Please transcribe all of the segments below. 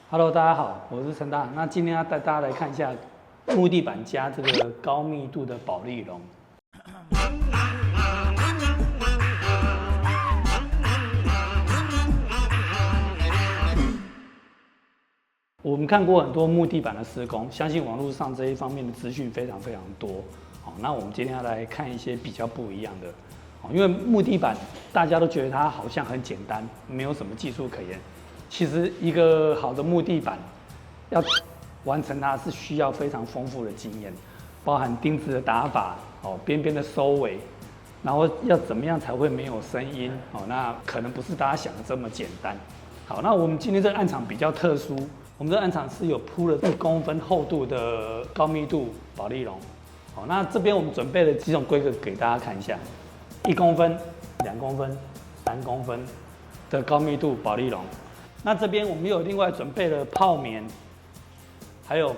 Hello，大家好，我是陈大。那今天要带大家来看一下木地板加这个高密度的保丽龙。我们看过很多木地板的施工，相信网络上这一方面的资讯非常多。好，那我们今天要来看一些比较不一样的。因为木地板大家都觉得它好像很简单，没有什么技术可言。其实一个好的木地板要完成它是需要非常丰富的经验，包含钉子的打法、边边的收尾，然后要怎么样才会没有声音，那可能不是大家想的这么简单。好，那我们今天这个案场比较特殊，我们这个案场是有铺了1公分厚度的高密度保丽龙。好，那这边我们准备了几种规格给大家看一下：1公分、2公分、3公分的高密度保丽龙。那这边我们又有另外准备了泡棉，还有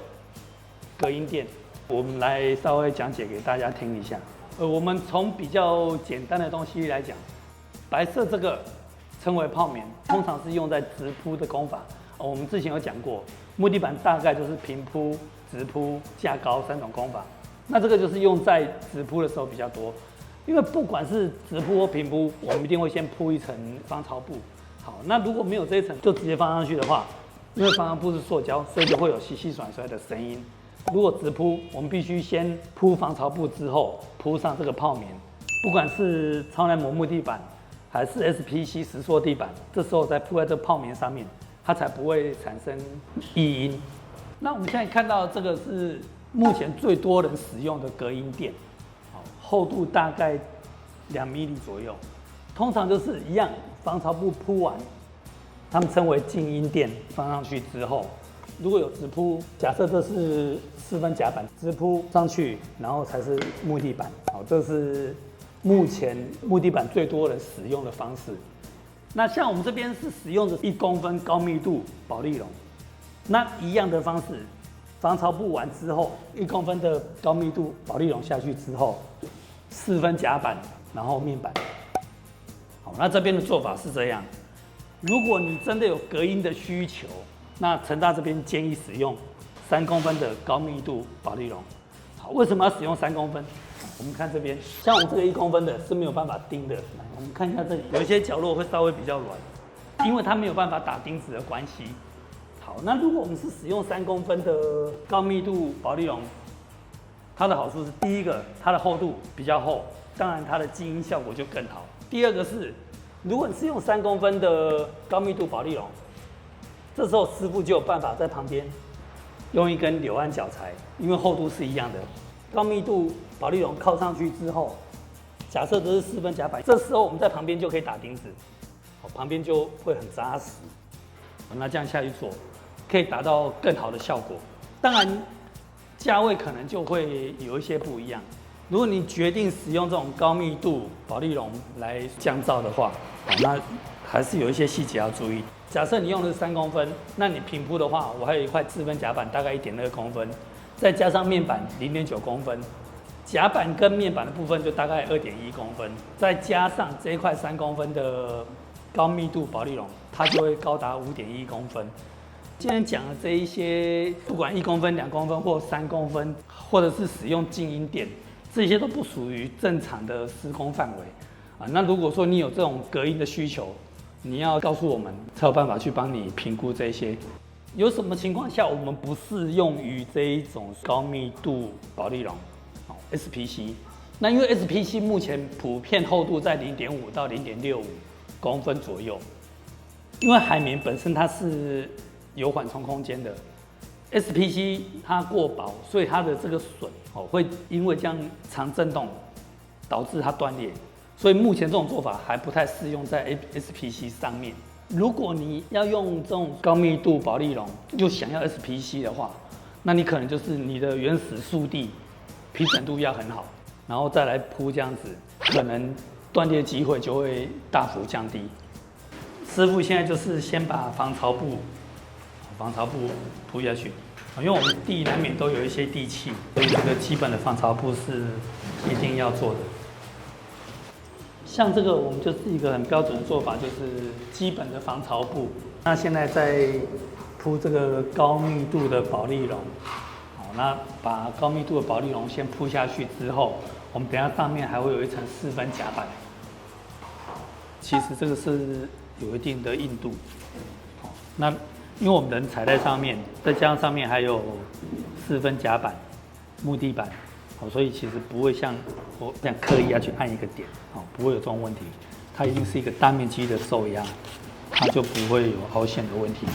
隔音垫，我们来稍微讲解给大家听一下。我们从比较简单的东西来讲，白色这个称为泡棉，通常是用在直铺的工法。我们之前有讲过，木地板大概就是平铺、直铺、架高3种工法。那这个就是用在直铺的时候比较多，因为不管是直铺或平铺，我们一定会先铺一层防潮布。好，那如果没有这一层就直接放上去的话，因为防潮布是塑胶，所以就会有稀稀甩甩的声音。如果直铺，我们必须先铺防潮布之后铺上这个泡棉，不管是超耐磨木地板还是 SPC 石塑地板，这时候再铺在这泡棉上面，它才不会产生异音。那我们现在看到这个是目前最多人使用的隔音垫，厚度大概2 mm 左右，通常就是一样，防潮布铺完，他们称为静音垫，放上去之后，如果有直铺，假设这是4分夹板，直铺上去，然后才是木地板。好，这是目前木地板最多人使用的方式。那像我们这边是使用的1公分高密度保丽龙，那一样的方式，防潮布完之后，1公分的高密度保丽龙下去之后，4分夹板，然后面板。好，那这边的做法是这样。如果你真的有隔音的需求，那成大这边建议使用3公分的高密度保丽龙。好，为什么要使用3公分？我们看这边，像我这个1公分的是没有办法钉的。来，我们看一下这里，有一些角落会稍微比较软，因为它没有办法打钉子的关系。好，那如果我们是使用3公分的高密度保丽龙，它的好处是第一个，它的厚度比较厚，当然它的静音效果就更好。第二个是，如果你是用3公分的高密度保丽龙，这时候师傅就有办法在旁边用一根柳暗脚材，因为厚度是一样的，高密度保丽龙靠上去之后，假设这是4分夹板，这时候我们在旁边就可以打钉子，旁边就会很扎实。那这样下去做，可以达到更好的效果。当然，价位可能就会有一些不一样。如果你决定使用这种高密度保丽龙来降噪的话，那还是有一些细节要注意。假设你用的是3公分，那你平铺的话，我还有一块4分夹板，大概1.2公分，再加上面板0.9公分，夹板跟面板的部分就大概2.1公分，再加上这一块3公分的高密度保丽龙，它就会高达5.1公分。今天讲的这一些，不管1公分、2公分或3公分，或者是使用静音垫，这些都不属于正常的施工范围。那如果说你有这种隔音的需求，你要告诉我们，才有办法去帮你评估这些。有什么情况下我们不适用于这一种高密度保丽龙？SPC。那因为 SPC 目前普遍厚度在0.5到0.65公分左右，因为海绵本身它是有缓冲空间的 ，SPC 它过薄，所以它的这个榫会因为这样长震动导致它断裂，所以目前这种做法还不太适用在 SPC 上面。如果你要用这种高密度保丽龙又想要 SPC 的话，那你可能就是你的原始速地平整度要很好，然后再来铺这样子，可能断裂机会就会大幅降低。师傅现在就是先把防潮布铺下去，因为我们地难免都有一些地气，所以这个基本的防潮布是一定要做的。像这个我们就是一个很标准的做法，就是基本的防潮布。那现在在铺这个高密度的保丽龙。好，那把高密度的保丽龙先铺下去之后，我们等一下上面还会有一层4分夹板。其实这个是有一定的硬度。好，那因为我们人踩在上面，再加上上面还有4分夹板、木地板，好，所以其实不会像我这样刻意要去按一个点，好，不会有这种问题。它一定是一个大面积的受压，它就不会有凹陷的问题。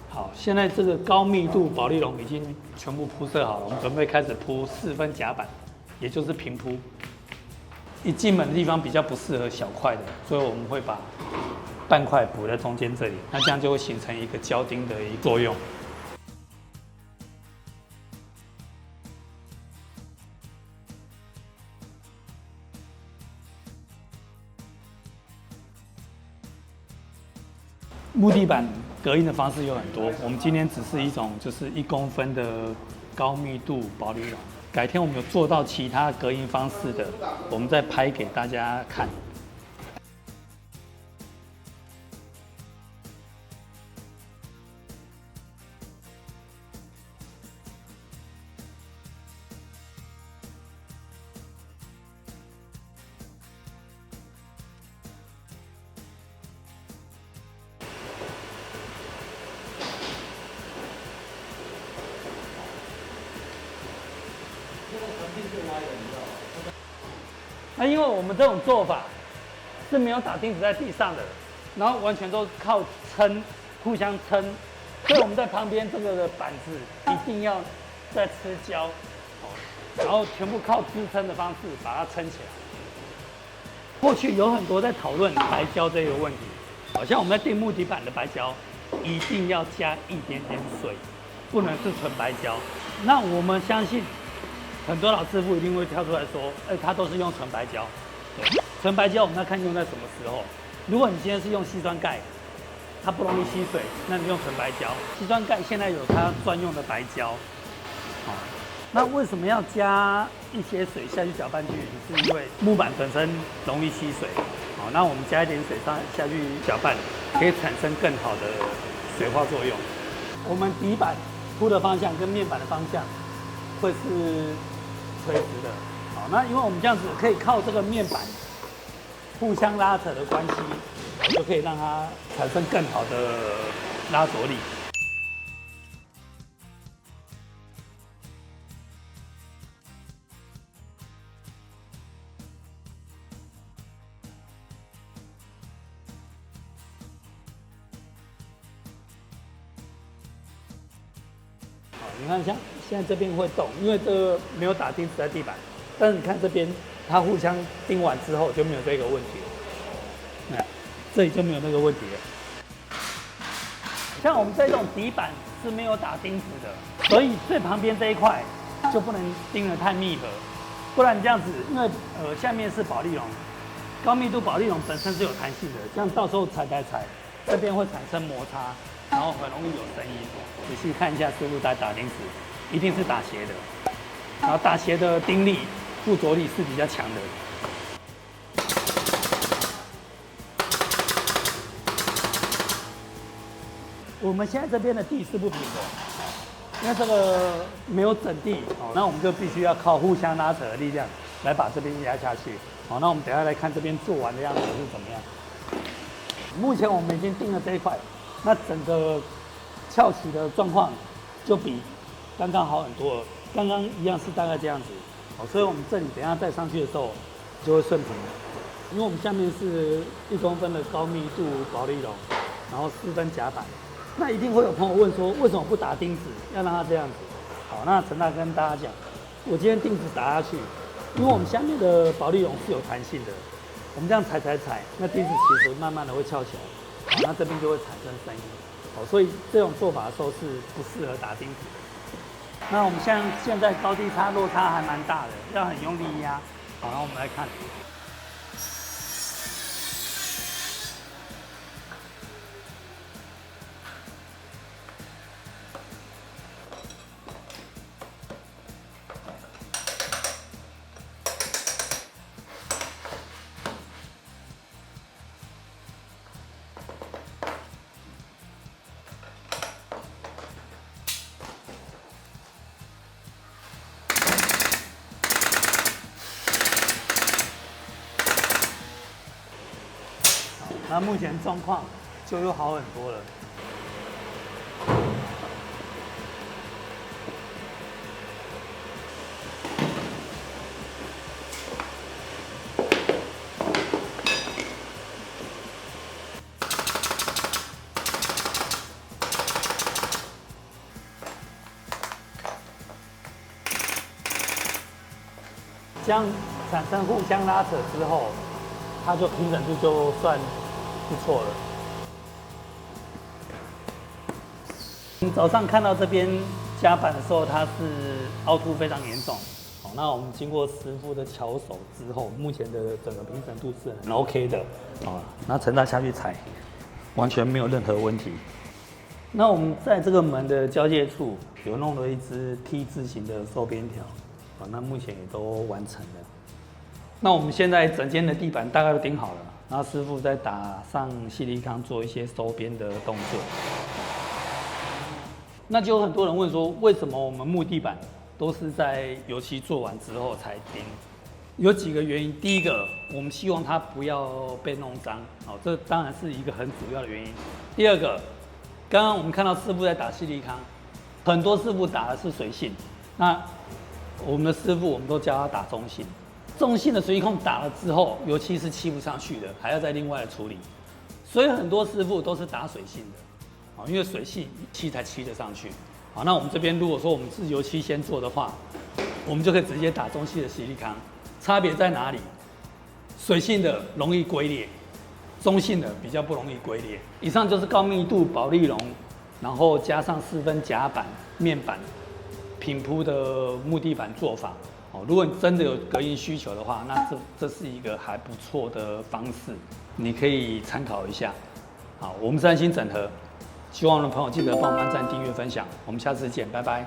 好，现在这个高密度保丽龙已经全部铺设好了，我们准备开始铺4分夹板，也就是平铺。一进门的地方比较不适合小块的，所以我们会把半块补在中间这里，那这样就会形成一个胶钉的一个作用。木地板隔音的方式有很多，我们今天只是一种就是1公分的高密度保丽龙。改天我们有做到其他隔音方式的，我们再拍给大家看。那因为我们这种做法是没有打钉子在地上的，然后完全都靠撑，互相撑，所以我们在旁边这个的板子一定要再吃胶，然后全部靠支撑的方式把它撑起来。过去有很多在讨论白胶这个问题，好像我们在钉木地板的白胶一定要加一点点水，不能是纯白胶。那我们相信很多老师傅一定会跳出来说，他都是用纯白胶。对，纯白胶我们要看用在什么时候。如果你今天是用硒酸钙，它不容易吸水，那你用纯白胶。硒酸钙现在有它专用的白胶。好，那为什么要加一些水下去搅拌均匀？是因为木板本身容易吸水。好，那我们加一点水下去搅拌，可以产生更好的水化作用。我们底板铺的方向跟面板的方向会是垂直的。好，那因为我们这样子可以靠这个面板互相拉扯的关系，就可以让它产生更好的拉着力。好，你看像现在这边会动，因为这个没有打钉子在地板，但是你看这边它互相钉完之后就没有这个问题了，这里就没有那个问题了。像我们这种底板是没有打钉子的，所以最旁边这一块就不能钉得太密合，不然这样子，因为下面是保丽龙，高密度保丽龙本身是有弹性的，这样到时候踩，这边会产生摩擦，然后很容易有声音。仔细看一下师傅在打钉子，一定是打斜的，然后打斜的钉力、附着力是比较强的。我们现在这边的地是不平的，因为这个没有整地，那我们就必须要靠互相拉扯的力量来把这边压下去。好，那我们等一下来看这边做完的样子是怎么样。目前我们已经钉了这一块，那整个翘起的状况就比刚刚好很多了。刚刚一样是大概这样子，所以我们这里等一下再上去的时候就会顺平了。因为我们下面是1公分的高密度保丽龙，然后4分夹板。那一定会有朋友问说，为什么不打钉子，要让它这样子？好，那陈大跟大家讲，我今天钉子打下去，因为我们下面的保丽龙是有弹性的，我们这样踩，那钉子其实慢慢的会翘起来，好，那这边就会产生声音，好，所以这种做法的时候是不适合打钉子的。那我们像现在高低差落差还蛮大的，要很用力压，好，然后我们来看。那目前状况就又好很多了。这样产生互相拉扯之后，它就平整度就算不错了。你早上看到这边夹板的时候，它是凹凸非常严重。好，那我们经过师傅的巧手之后，目前的整个平整度是很 OK 的。啊，那陈大下去踩，完全没有任何问题。那我们在这个门的交界处有弄了一支 T 字形的收边条。那目前也都完成了。那我们现在整间的地板大概都钉好了，然后师傅再打上矽利康做一些收边的动作。那就有很多人问说，为什么我们木地板都是在油漆做完之后才钉？有几个原因。第一个，我们希望它不要被弄脏，这当然是一个很主要的原因。第二个，刚刚我们看到师傅在打矽利康，很多师傅打的是水性，那我们的师傅，我们都教他打中性。中性的水力控打了之后，油漆是漆不上去的，还要再另外的处理。所以很多师傅都是打水性的，因为水性漆才漆得上去。好，那我们这边如果说我们是油漆先做的话，我们就可以直接打中性的矽利康。差别在哪里？水性的容易龟裂，中性的比较不容易龟裂。以上就是高密度保丽龙，然后加上4分夹板、面板。平铺的木地板做法，如果你真的有隔音需求的话，那这是一个还不错的方式，你可以参考一下。好，我们是安心整合，希望我们的朋友记得帮我们按赞、订阅、分享，我们下次见，拜拜。